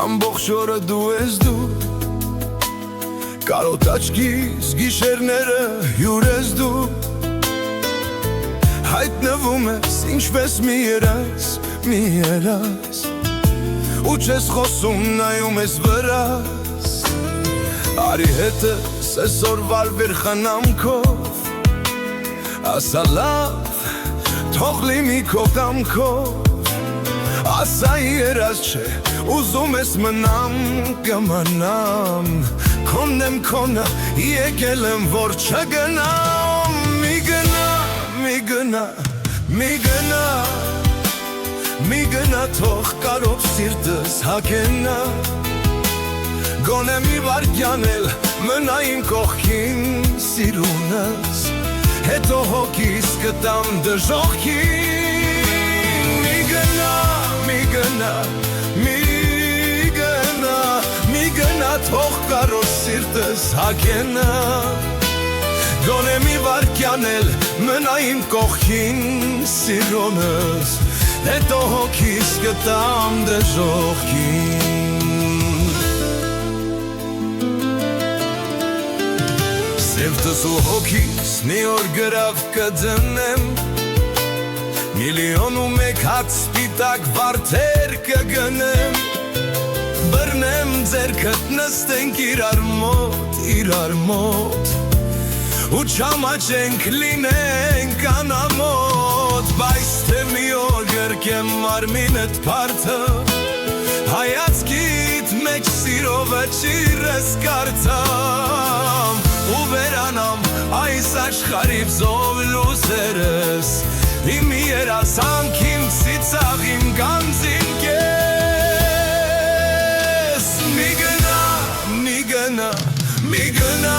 ամբողջ օրը դու ես դու Կարոտ աչքիս գիշերները հյուր ես դու Հայտնվում ես ինչպես մի երաս, մի երաս Ու չես խոսում նայում ես վրաս Արի հետս այսօր վարվեր խնամքով Ասա լավ, թող լինի քո կամքով Ասա երաս չէ, ուզում ես մնամ, կմնամ Քոնն եմ քոնը, եկել եմ որ չգնամ Մի գնա, մի գնա, մի գնա Մի գնա թող կարով սիրտս հագենա Գոնե մի վարկյան էլ մնա իմ կողքին սիրունս Հետո հոգիս կտամ դժոխքին Մի գնա, մի գնա, մի գնա Մի գնա թող կարով սիրտս հագենա Գոնե մի վարկյան էլ մնա իմ կողքին սիրունս Հետո հոգիս կտամ դժոխքին Սևտս ու հոգիս մի օր գրավ կդնեմ Միլիոն ու մեկ հատ սպիտակ վարդեր կգնեմ Բռնեմ ձերքդ նստենք իրար մոտ Ու չամաչենք լինենք անամոտ Բայց թե մի օր գրկեմ մարմինդ պարդը Հայացքիդ մեջ սիրովը ճիրես կարդամ Ու վերանամ այս աշխարհիվ զով լուզերս Իմ երազանք, իմ ծիծաղ, իմ գանձին կես Մի գնա, մի գնա, մի գնա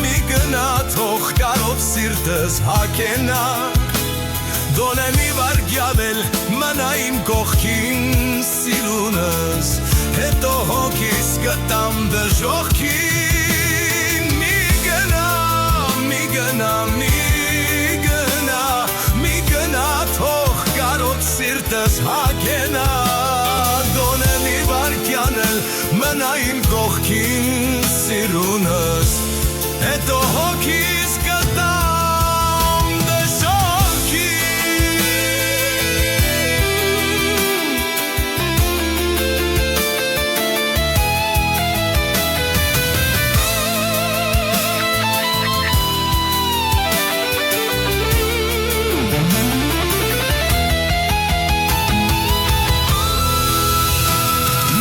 Մի գնա, թող կարով սիրտս հագենա Դոնե մի վարկյան էլ մնա իմ կողքին սիրունս Հետո հոգիս կտամ դժոխքին Մի գնա, մի գնա, մի գնա Մի գնա, թող կարոտ սիրտս հագենա Դոնե մի վարկյան էլ մնա իմ կողքին սիրունս Հետո հոգիս կտամ դժոխքին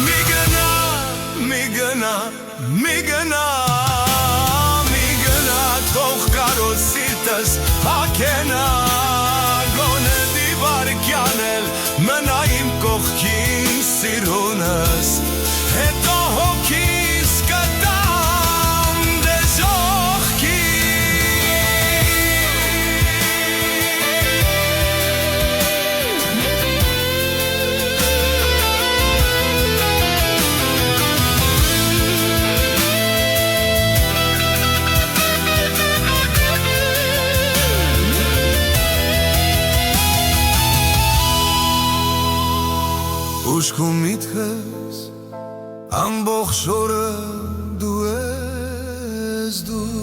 Մի գնա, մի գնա, մի գնա Մի գնա, թող կարոտ սիրտս հագենա Գոնե մի վարկյան էլ մնա իմ կողքին սիրունս Հետո հոգիս կտամ Ուշքում միտքս ամբողջ օրը դու ես դու